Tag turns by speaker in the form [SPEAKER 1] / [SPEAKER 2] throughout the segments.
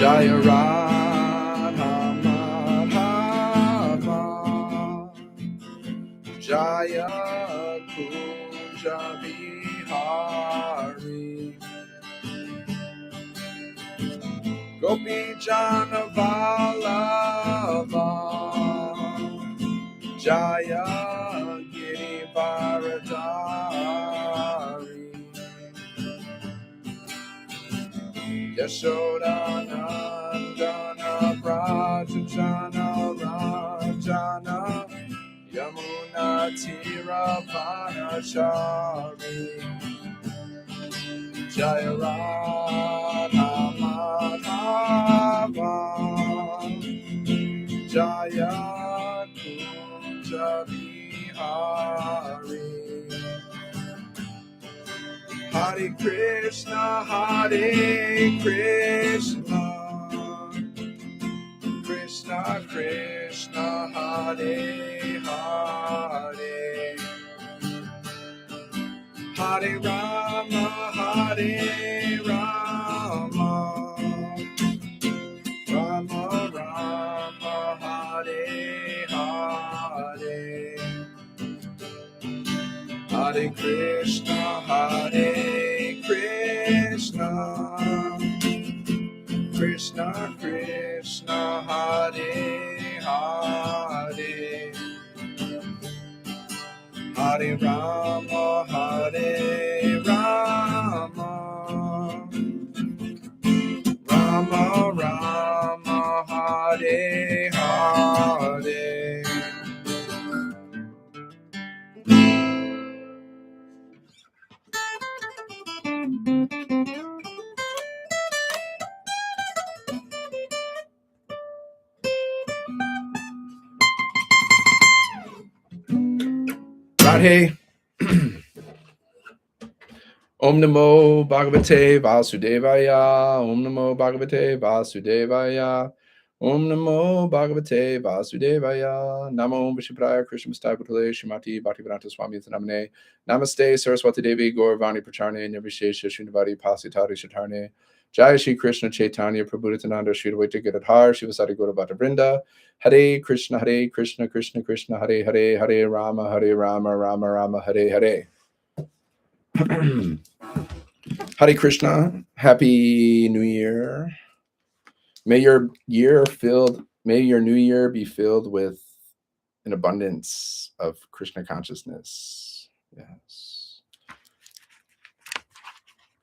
[SPEAKER 1] Jaya Radha Madhava, Jaya Kunja Bihari, Gopi Jana Vallabha, Jaya Girivaradari, Yashoda Nandana Brajajana Rajana, Yamuna Tiravanachari, Jaya Radha Madhava, Jaya Kunja Bihari, Hare Krishna, Krishna Krishna, Hare Hare, Hare Rama, Rama Rama, Hare Hare, Hare Krishna, Krishna Krishna, Hare Hare, Hare Rama, Rama Rama, Hare Hare. Radhe. Om Namo Bhagavate Vasudevaya, Om Namo Bhagavate Vasudevaya, Om Namo Bhagavate Vasudevaya, Namo Vishupraya Krishna Mustai Bhutale Shrimati Bhaktivedanta Swami Namane, Namaste Saraswati Devi Gauravani Pracharne Nirvishesha Srinivadi Pasitari Shatarne, Jai Shri Krishna Chaitanya Prabhu Nityananda Shri Advaita Gadadhar Shivasati Gaura Bhatta Vrinda, Hare Krishna Krishna Krishna Hare Hare, Hare Rama Rama Rama Hare Hare. Hare Krishna, Happy New Year. May your new year be filled with an abundance of Krishna consciousness. Yes.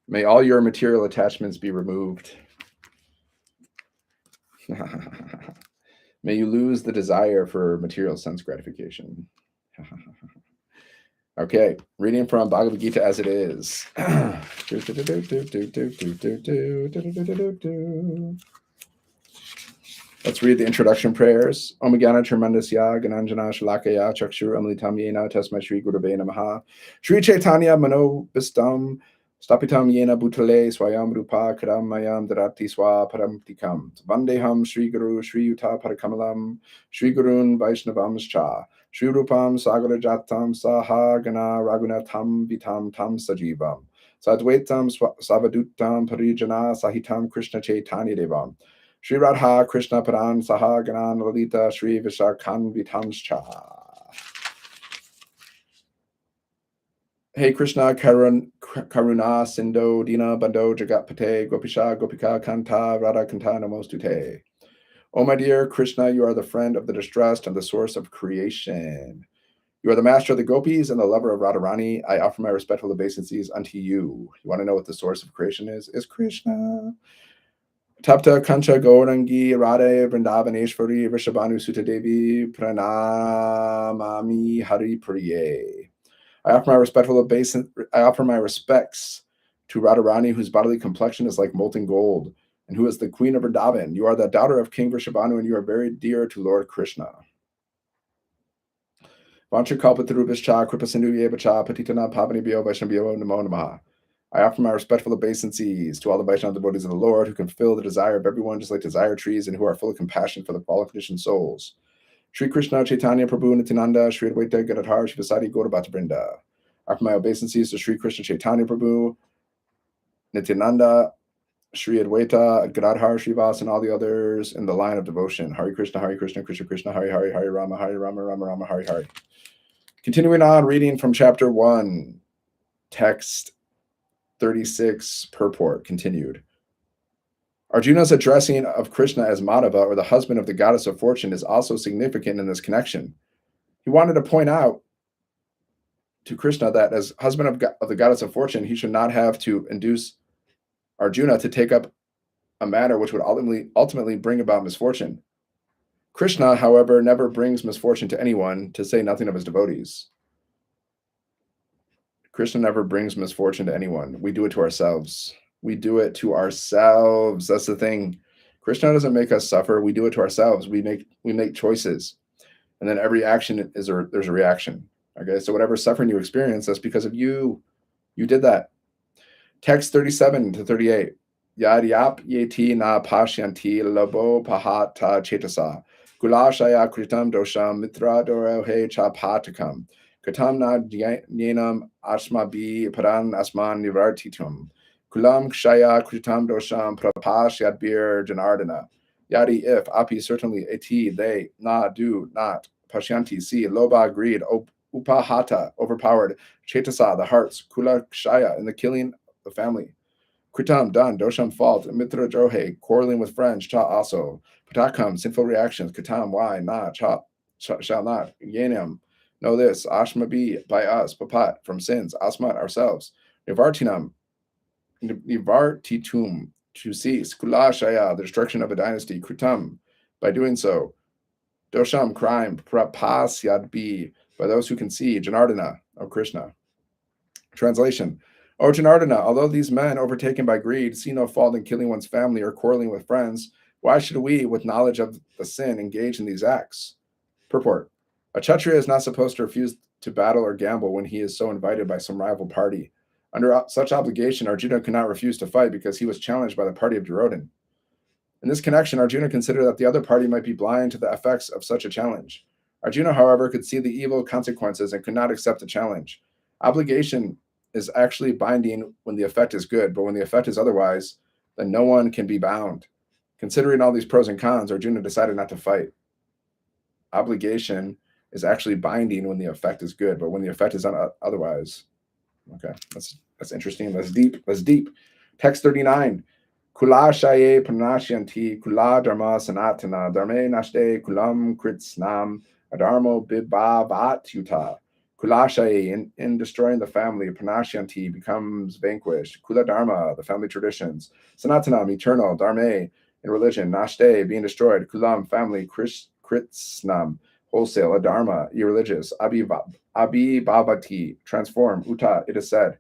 [SPEAKER 1] May all your material attachments be removed. May you lose the desire for material sense gratification. Okay, reading from Bhagavad-Gita As It Is. Let's read the introduction prayers. Om Gyana Tremendasya Gananjana Shalakaya Chakshur Amlitam Yena Tasma Shri Gurave Namaha Shri Chaitanya Mano Bistam Stapitam Yena Bhutale Swayam Rupa Kadam Mayam Darati Swa Paramtikam Vandeham Shri Guru Shri Yuta Parakamalam Shri Gurun Vaishnavam Cha Shri Rupam Sagara Jatam Saha Gana Ragunatham Vitam Tam Sajivam Sadvaitam Savadutam Parijana Sahitam Krishna Chaitanya Devam Shri Radha Krishna Paran Saha Ganan Lalita Shri Vishakhan Vitanscha. Hey Krishna Karuna Sindo Dina Bando Jagatpate Gopisha Gopika Kanta Radha Kanta Namostute. Oh my dear Krishna, you are the friend of the distressed and the source of creation. You are the master of the gopis and the lover of Radharani. I offer my respectful obeisances unto you. You want to know what the source of creation is? Is Krishna. Tapta Kancha Gaurangi Radhe Vrindavaneshwari Rishabhanu Sutta Devi Pranamami Hari Priye. I offer my respects to Radharani, whose bodily complexion is like molten gold, and who is the queen of Vrindavan. You are the daughter of King Rishabhanu, and you are very dear to Lord Krishna. Vanchakalpatarubhischa Kripasindhuyevacha Patitana Pavanibhyo Vaishnavyo Namo Namaha. I offer my respectful obeisances to all the Vaishnava devotees of the Lord who can fill the desire of everyone just like desire trees and who are full of compassion for the fallen conditioned souls. Shri Krishna Chaitanya Prabhu Nityananda Shri Advaita Gadadhar Shivasati Gaura Bhatta Vrinda. I offer my obeisances to Shri Krishna Chaitanya Prabhu Nityananda Sri Advaita, Gadadhar, Srivas, and all the others in the line of devotion. Hare Krishna, Krishna Krishna, Hare Hare, Hare Rama, Rama Rama, Hare Hare. Continuing on, reading from chapter 1, text 36, purport, continued. Arjuna's addressing of Krishna as Madhava, or the husband of the goddess of fortune, is also significant in this connection. He wanted to point out to Krishna that as husband of the goddess of fortune, he should not have to induce Arjuna to take up a matter which would ultimately bring about misfortune. Krishna, however, never brings misfortune to anyone, to say nothing of his devotees. Krishna never brings misfortune to anyone. We do it to ourselves. We do it to ourselves. That's the thing. Krishna doesn't make us suffer. We do it to ourselves. We make choices, and then every action there's a reaction. Okay, so whatever suffering you experience, that's because of you. You did that. Text 37 to 38. Yadyap yeti na pashyanti labo pahata chetasa gulashaya kritam dosham mitra dorohe chapatakam katam na nyenam asmabi padan asman nivartitum kulam kshaya kritam dosham prapashyadbir janardana yadi if api certainly eti they na do not pashyanti see loba greed upahata overpowered chetasa the hearts kula kshaya in the killing the family kritam done dosham fault mitra drohe quarreling with friends cha also patakam sinful reactions katam why not cha shall not yenam know this ashma be by us papat from sins asmat ourselves nivartitum to cease kula shaya the destruction of a dynasty kritam by doing so dosham crime prapasyad be by those who can see janardana of Krishna. Translation. O Janardana, although these men overtaken by greed see no fault in killing one's family or quarreling with friends, why should we, with knowledge of the sin, engage in these acts? Purport. A Kshatriya is not supposed to refuse to battle or gamble when he is so invited by some rival party. Under such obligation, Arjuna could not refuse to fight because he was challenged by the party of Duryodhana. In this connection, Arjuna considered that the other party might be blind to the effects of such a challenge. Arjuna, however, could see the evil consequences and could not accept the challenge. Obligation is actually binding when the effect is good, but when the effect is otherwise, then no one can be bound. Considering all these pros and cons, Arjuna decided not to fight. Obligation is actually binding when the effect is good, but when the effect is otherwise. Okay, that's interesting. That's deep. Text 39. Kula shaye pranashyanti kula dharma sanatana dharme nashte kulam kritsnam adharmo bibhavat yuta. Kulashaye, in destroying the family, pranashyanti becomes vanquished. Kula dharma, the family traditions. Sanatanam, eternal. Dharme, in religion. Nashte, being destroyed. Kulam, family. Kritsnam, wholesale. Adharma, irreligious. Abhibhavati, transform. Uta, it is said.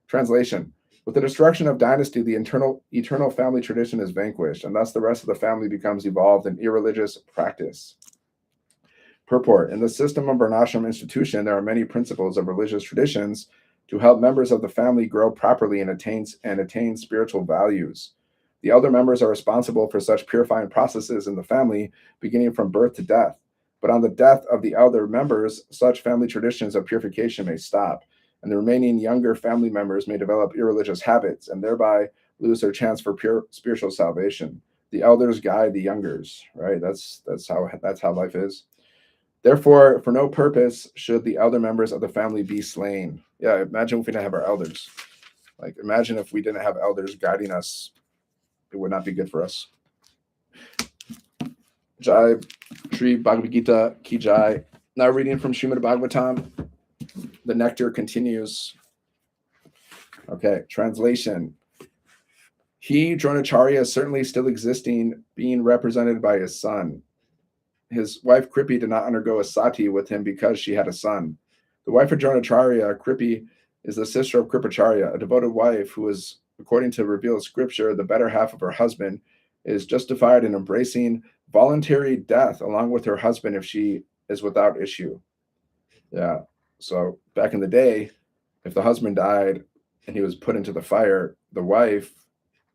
[SPEAKER 1] Translation. With the destruction of dynasty, the eternal family tradition is vanquished, and thus the rest of the family becomes evolved in irreligious practice. Purport. In the system of Varnashram institution, there are many principles of religious traditions to help members of the family grow properly and attain spiritual values. The elder members are responsible for such purifying processes in the family, beginning from birth to death. But on the death of the elder members, such family traditions of purification may stop, and the remaining younger family members may develop irreligious habits and thereby lose their chance for pure spiritual salvation. The elders guide the youngers, right? That's how life is. Therefore, for no purpose should the elder members of the family be slain. Yeah, imagine if we didn't have our elders. Like, imagine if we didn't have elders guiding us. It would not be good for us. Jai Shri Bhagavad-Gita Ki Jai. Now reading from Srimad Bhagavatam. The nectar continues. Okay, translation. He, Dronacharya, is certainly still existing, being represented by his son. His wife Kripi did not undergo a sati with him because she had a son. The wife of Dronacharya, Kripi, is the sister of Kripacharya, a devoted wife who is, according to revealed scripture, the better half of her husband, is justified in embracing voluntary death along with her husband if she is without issue. Yeah, so back in the day, if the husband died and he was put into the fire, the wife,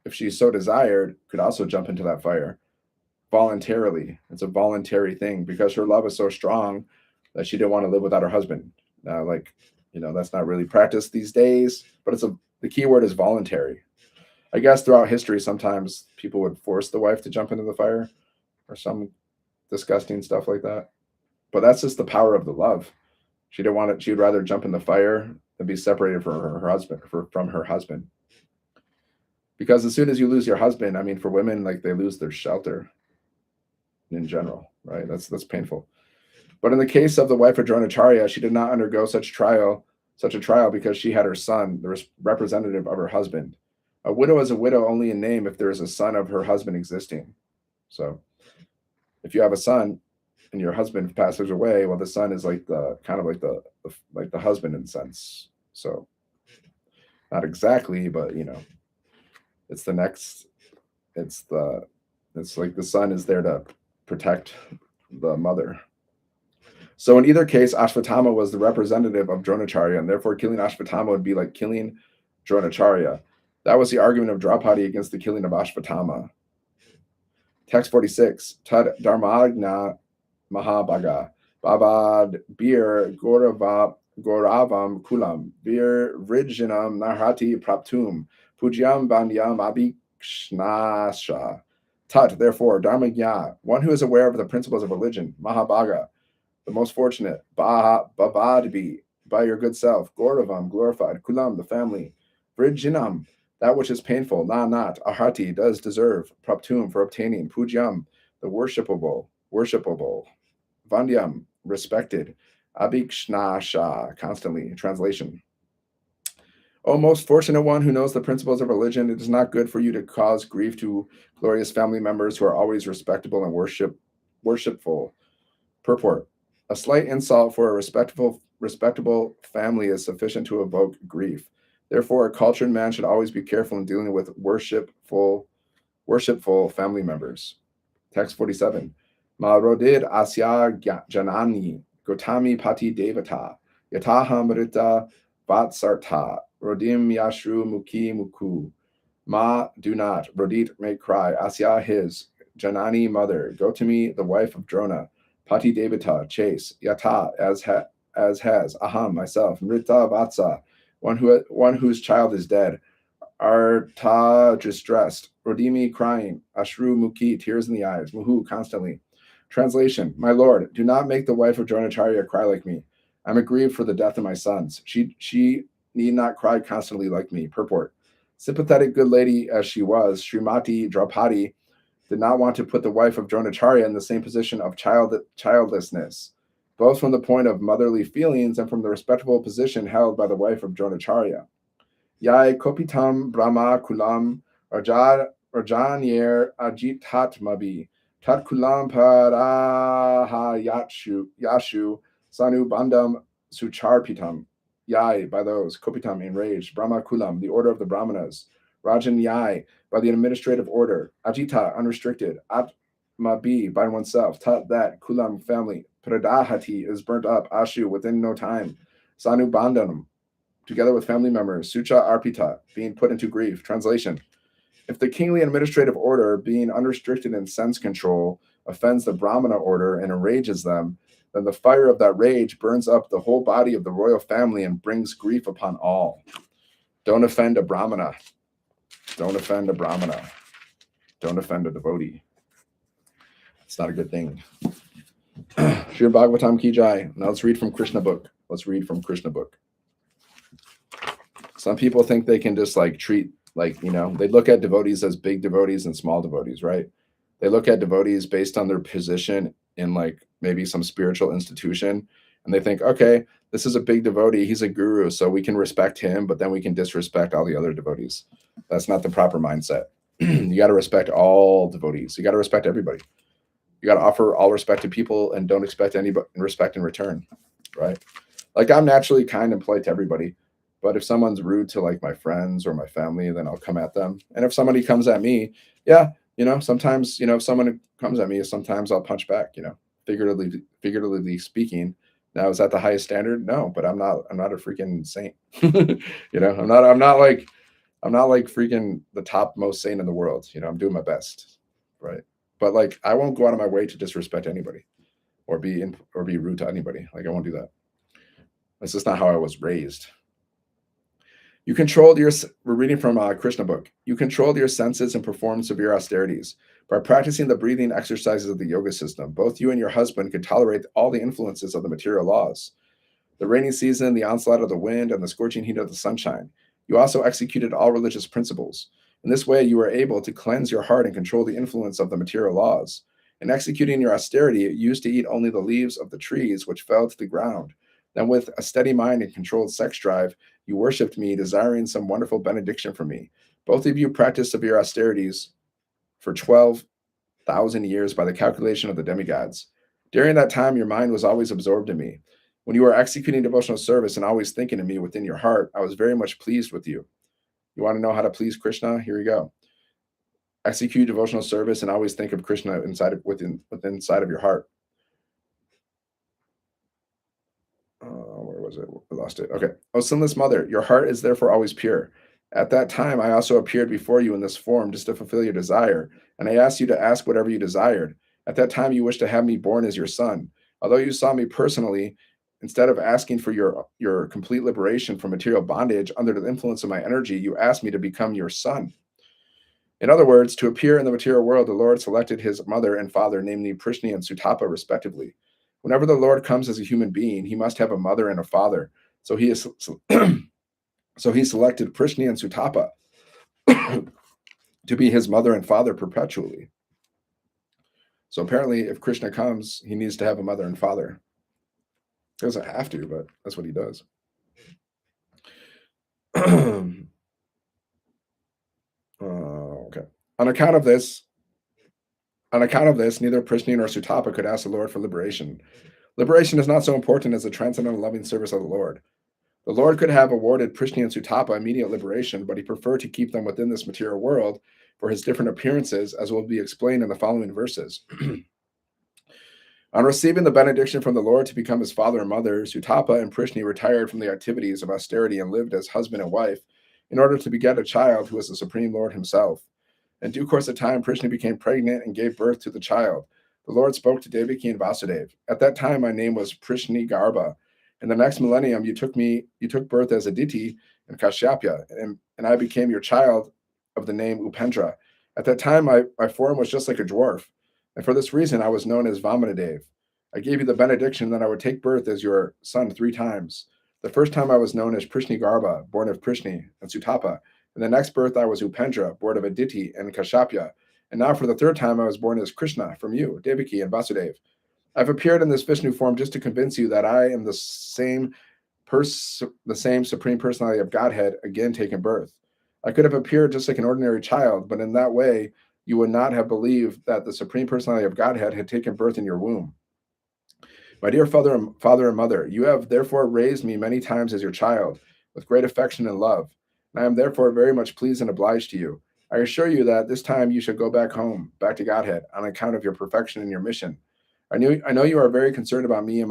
[SPEAKER 1] if she so desired, could also jump into that fire. Voluntarily. It's a voluntary thing because her love is so strong that she didn't want to live without her husband. That's not really practiced these days, but the key word is voluntary. I guess throughout history, sometimes people would force the wife to jump into the fire or some disgusting stuff like that. But that's just the power of the love. She didn't want it. She'd rather jump in the fire than be separated from her husband, from her husband. Because as soon as you lose your husband, I mean, for women, like they lose their shelter in general, right? That's painful. But in the case of the wife of Dronacharya, she did not undergo such a trial because she had her son, the representative of her husband. A widow is a widow only in name if there is a son of her husband existing. So if you have a son and your husband passes away, well, the son is like the kind of like the husband in a sense. So not exactly, but it's the next. It's like the son is there to protect the mother. So in either case, Ashvatthama was the representative of Dronacharya, and therefore killing Ashvatthama would be like killing Dronacharya. That was the argument of Draupadi against the killing of Ashvatthama. Text 46. Tad dharmagna mahabhaga bavad bir goravam kulam vir vrijinam narhati praptum pujyam banyam abhikshnasha. Tat, therefore, dharmagya, one who is aware of the principles of religion, mahabhaga, the most fortunate, bhavadbi, by your good self, goravam, glorified, kulam, the family, vrijinam, that which is painful, not, ahati, does deserve, praptum, for obtaining, pujyam, the worshipable, vandyam, respected, abhikshnasha, constantly, translation. O most fortunate one who knows the principles of religion, it is not good for you to cause grief to glorious family members who are always respectable and worshipful. Purport. A slight insult for a respectable family is sufficient to evoke grief. Therefore, a cultured man should always be careful in dealing with worshipful family members. Text 47. Ma rodid asya janani gotami pati devata yataham rita vatsarta rodim yashru muki muku. Ma, do not, rodit, may cry, asya, his, janani, mother, Gotami, the wife of Drona, Pati Devata, chase, Yata, as has, aham, myself, Mrita Vatsa, one whose child is dead, Arta, distressed, Rodimi, crying, Ashru Muki, tears in the eyes, Muhu, constantly. Translation, my lord, do not make the wife of Dronacharya cry like me. I'm aggrieved for the death of my sons. She need not cry constantly like me. Purport. Sympathetic good lady as she was, Srimati Draupadi did not want to put the wife of Dronacharya in the same position of childlessness, both from the point of motherly feelings and from the respectable position held by the wife of Dronacharya. Yai kopitam brahma kulam rajanyer ajitatmabi tat kulam paraha yashu sanu bandam sucharpitam. Yai, by those, kopitam, enraged, brahma kulam, the order of the brahmanas, rajan yai, by the administrative order, ajita, unrestricted, atmabi, by oneself, tat, that, kulam, family, pradahati, is burnt up, ashu, within no time, sanu bandhanam, together with family members, sucha arpita, being put into grief. Translation. If the kingly administrative order, being unrestricted in sense control, offends the Brahmana order and enrages them, then the fire of that rage burns up the whole body of the royal family and brings grief upon all. Don't offend a Brahmana. Don't offend a Brahmana. Don't offend a devotee. It's not a good thing. Sri Bhagavatam Ki Jai. Now let's read from Krishna book. Some people think they can just treat, they look at devotees as big devotees and small devotees, right? They look at devotees based on their position in maybe some spiritual institution, and they think, okay, this is a big devotee, he's a guru, so we can respect him, but then we can disrespect all the other devotees. That's not the proper mindset. You got to respect all devotees. You got to respect everybody. You got to offer all respect to people and don't expect any respect in return, right? I'm naturally kind and polite to everybody, but if someone's rude to my friends or my family, then I'll come at them. And if somebody comes at me, yeah, sometimes, if someone comes at me, sometimes I'll punch back, figuratively speaking. Now, is that the highest standard? No, but I'm not a freaking saint. I'm not like freaking the top most saint in the world. I'm doing my best, right? But I won't go out of my way to disrespect anybody or be rude to anybody. I won't do that. That's just not how I was raised. You controlled your, we're reading from Krishna book. You controlled your senses and performed severe austerities. By practicing the breathing exercises of the yoga system, both you and your husband could tolerate all the influences of the material laws. The rainy season, the onslaught of the wind, and the scorching heat of the sunshine. You also executed all religious principles. In this way, you were able to cleanse your heart and control the influence of the material laws. In executing your austerity, you used to eat only the leaves of the trees which fell to the ground. Then, with a steady mind and controlled sex drive, you worshipped me, desiring some wonderful benediction from me. Both of you practiced severe austerities for 12,000 years by the calculation of the demigods. During that time, your mind was always absorbed in me. When you were executing devotional service and always thinking of me within your heart, I was very much pleased with you. You want to know how to please Krishna? Here you go. Execute devotional service and always think of Krishna within inside of your heart. Where was it? I lost it. Okay. Oh, sinless mother, your heart is therefore always pure. At that time, I also appeared before you in this form just to fulfill your desire, and I asked you to ask whatever you desired. At that time, you wished to have me born as your son. Although you saw me personally, instead of asking for your complete liberation from material bondage under the influence of my energy, you asked me to become your son. In other words, to appear in the material world, the Lord selected his mother and father, namely Prishni and Sutapa, respectively. Whenever the Lord comes as a human being, he must have a mother and a father. So he is so he selected Prishni and Sutapa to be his mother and father perpetually. So apparently, if Krishna comes, he needs to have a mother and father. He doesn't have to, but that's what he does. Okay. On account of this, neither Prishni nor Sutapa could ask the Lord for liberation. Liberation is not so important as the transcendental loving service of the Lord. The Lord could have awarded Prishni and Sutapa immediate liberation, but he preferred to keep them within this material world for his different appearances, as will be explained in the following verses. On receiving the benediction from the Lord to become his father and mother, Sutapa and Prishni retired from the activities of austerity and lived as husband and wife in order to beget a child who was the Supreme Lord himself. In due course of time, Prishni became pregnant and gave birth to the child. The Lord spoke to Devaki and Vasudeva. At that time, my name was Prishni Garba. In the next millennium, you took birth as Aditi and Kashyapya, and I became your child of the name Upendra. At that time, my form was just like a dwarf, and for this reason, I was known as Vamanadev. I gave you the benediction that I would take birth as your son 3 times. The first time I was known as Prishni Garba, born of Prishni and Sutapa. In the next birth, I was Upendra, born of Aditi and Kashyapya. And now for the 3rd time, I was born as Krishna from you, Devaki and Vasudeva. I've appeared in this Vishnu form just to convince you that I am the same Supreme Personality of Godhead again taken birth. I could have appeared just like an ordinary child, but in that way, you would not have believed that the Supreme Personality of Godhead had taken birth in your womb. My dear father and mother, you have therefore raised me many times as your child, with great affection and love, and I am therefore very much pleased and obliged to you. I assure you that this time you should go back home, back to Godhead, on account of your perfection in your mission. I know you are very concerned about me and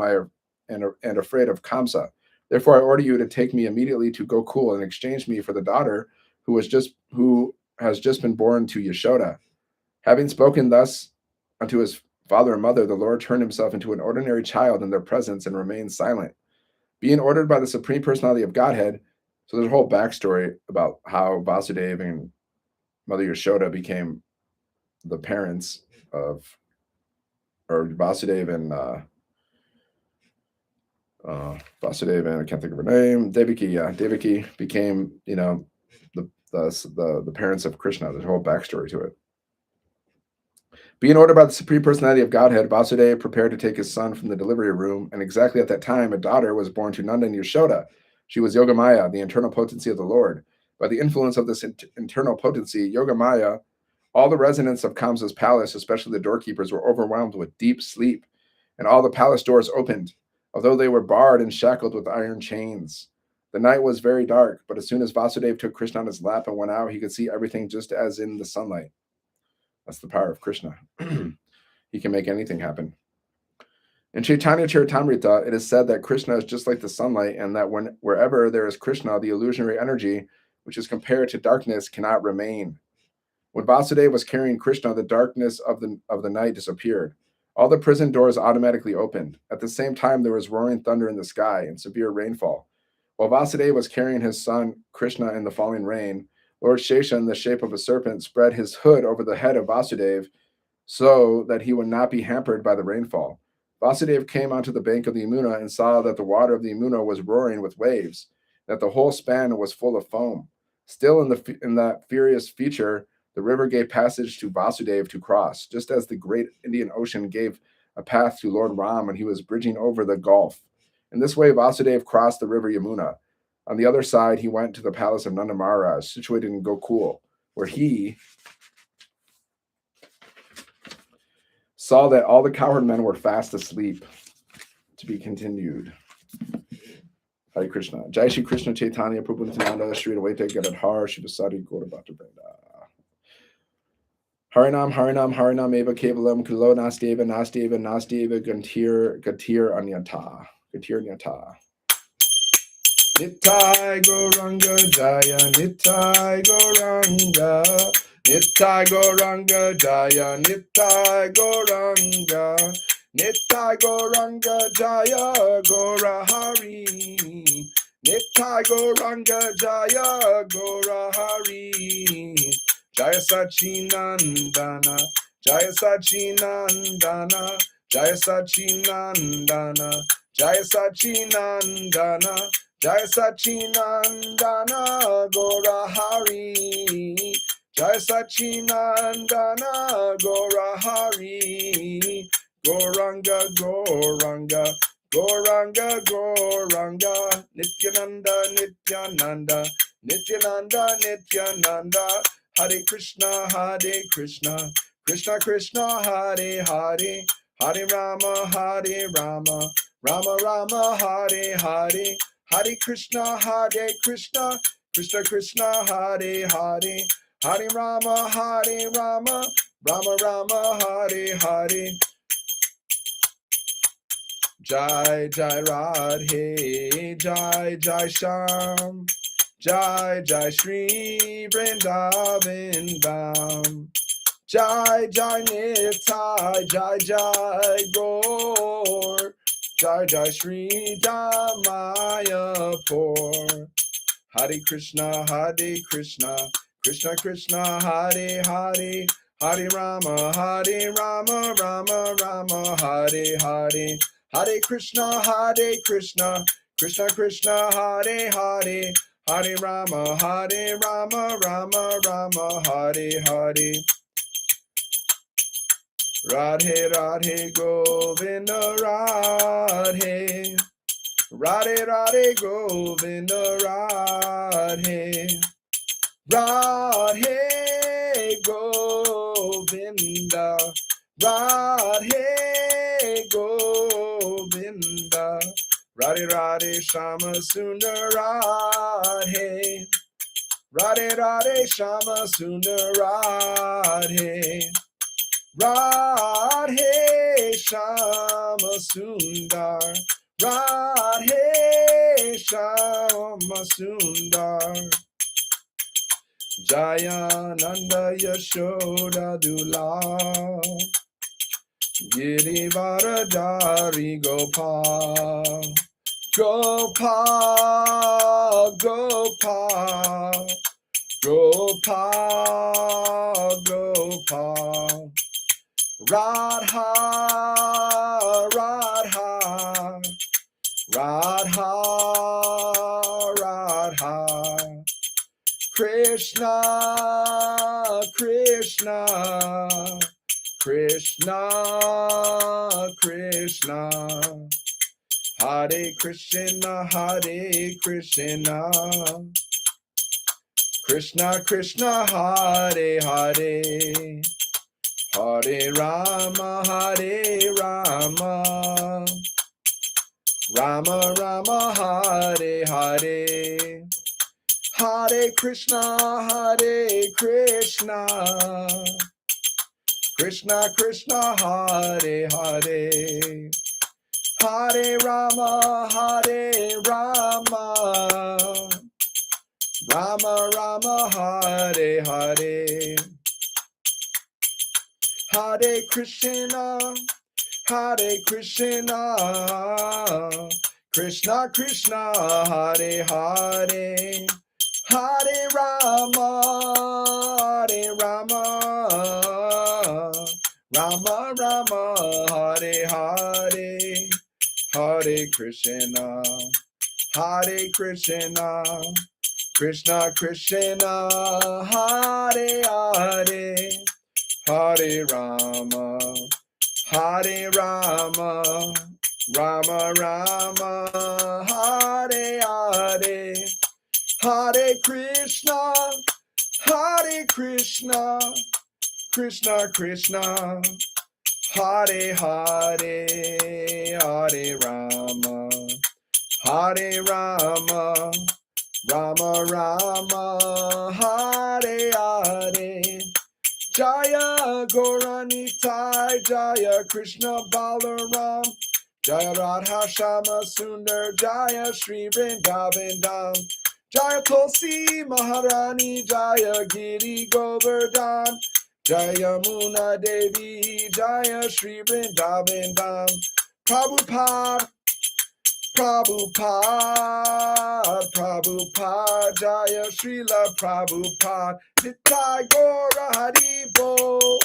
[SPEAKER 1] afraid of Kamsa. Therefore, I order you to take me immediately to Gokul and exchange me for the daughter who has just been born to Yashoda. Having spoken thus unto his father and mother, the Lord turned himself into an ordinary child in their presence and remained silent. Being ordered by the Supreme Personality of Godhead, so there's a whole backstory about how Vasudeva and Mother Yashoda became the parents of, or Vasudeva and I can't think of her name, Devaki. Yeah, Devaki became, the parents of Krishna. There's a whole backstory to it. Being ordered by the Supreme Personality of Godhead, Vasudeva prepared to take his son from the delivery room, and exactly at that time, a daughter was born to Nanda and Yashoda. She was Yogamaya, the internal potency of the Lord. By the influence of this internal potency, Yogamaya, all the residents of Kamsa's palace, especially the doorkeepers, were overwhelmed with deep sleep, and all the palace doors opened, although they were barred and shackled with iron chains. The night was very dark, but as soon as Vasudeva took Krishna on his lap and went out, he could see everything just as in the sunlight. That's the power of Krishna. He can make anything happen. In Chaitanya Charitamrita, it is said that Krishna is just like the sunlight, and that wherever there is Krishna, the illusionary energy, which is compared to darkness, cannot remain. When Vasudeva was carrying Krishna, the darkness of the night disappeared. All the prison doors automatically opened. At the same time, there was roaring thunder in the sky and severe rainfall. While Vasudeva was carrying his son Krishna in the falling rain, Lord Shesha, in the shape of a serpent, spread his hood over the head of Vasudeva so that he would not be hampered by the rainfall. Vasudeva came onto the bank of the Yamuna and saw that the water of the Yamuna was roaring with waves, that the whole span was full of foam. Still in that furious feature, the river gave passage to Vasudeva to cross, just as the great Indian Ocean gave a path to Lord Ram when he was bridging over the gulf. In this way, Vasudeva crossed the river Yamuna. On the other side, he went to the palace of Nanda Maharaj, situated in Gokul, where he saw that all the cowherd men were fast asleep. To be continued. Hare Krishna. Jai Shri Krishna Chaitanya Prabhu Nityananda Shri Advaita Gadadhar Shivasari Gaurabhata Brenda. Harinam Harinam Harinam Eva Kevalam Kulo Nasteva Nasteva Nasteva Gatir Anyata. Gatir Nyata. Nitai Goranga Jaya Nitai Goranga Nitai Goranga Jaya Nitai Goranga Nitai Goranga Jaya Gora Hari Nitai Goranga Jaya Gora Hari Jaya Sachinandana Jaya Sachinandana Jaya Sachinandana Jaya Sachinandana Jaya Sachinandana Gora Hari Jaya Sachinandana Gora Hari Goranga Goranga Goranga Goranga Nityananda Nityananda Nityananda Nityananda Hare Krishna Krishna Krishna Hare Hare Hare Rama Rama Rama Hare Hare Hare Krishna Krishna Krishna Hare Hare Hare Rama Rama Rama Hare Hare Jai Jai Radhe Jai Jai Sham Jai Jai Shri Vrindavan Dham Jai Jai Nitai Jai Jai Gaur Jai Jai Shri Damayapur Hare Krishna Krishna Krishna Hare Hare Hare Rama Rama Rama Hare Hare Hare Krishna Krishna Krishna Hare Hare Hare Rama Rama Rama Hare Hare Radhe Radhe Govinda Radhe Radhe Radhe Govinda Radhe Radhe Govinda Radhe Govinda Radhe Radhe Shama Sundar Radhe Radhe Radhe Shama Sundar Radhe Radhe Shama Sundar Radhe Shama Sundar Jayananda Yashoda Dula Girivardhari Gopal Gopal Gopal Gopal Gopal Radha Radha Radha Radha Krishna Krishna Krishna Krishna Hare Krishna Krishna Krishna Hare Hare Hare Rama Rama Rama Hare Hare Hare Krishna Krishna Krishna Hare Hare Hare Rama Rama Rama Hare Hare Hare Krishna Krishna Krishna, Hare Hare, Hare Rama, Hare Rama, Rama Rama, Hare Hare, Hare Krishna, Hare Krishna, Krishna Krishna, Hare Hare, Hare Rama, Hare Rama, Rama Rama, Hare Hare, Hare Krishna, Hare Krishna, Krishna Krishna, Hare Hare, Hare Rama, Hare Rama, Rama Rama, Hare Hare, Jaya Gauranitai, Jaya Krishna Balaram, Jaya Radha Shama Sundar, Jaya Shri Vrindavan Dham, Jaya Tulsi Maharani, Jaya Giri Govardhan, Jaya Muna Devi, Jaya Shri Vrindavan Dham, Prabhupada, Prabhupada, Prabhupada, Jaya Srila Prabhupada, Nitai Gora Haribo,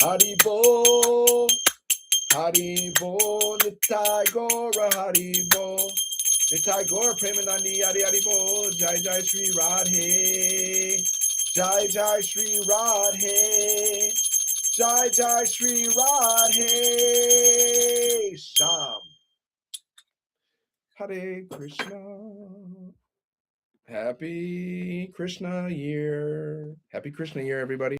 [SPEAKER 1] Haribo, Haribo, Nitai Gora Haribo, Nitai Gora Premanandi Hari Haribo, Jai Jai Shri Radhe, Jai Jai Shri Radhe, Jai Jai Shri Radhe, Sham. Hare Krishna. Happy Krishna year. Happy Krishna year, everybody.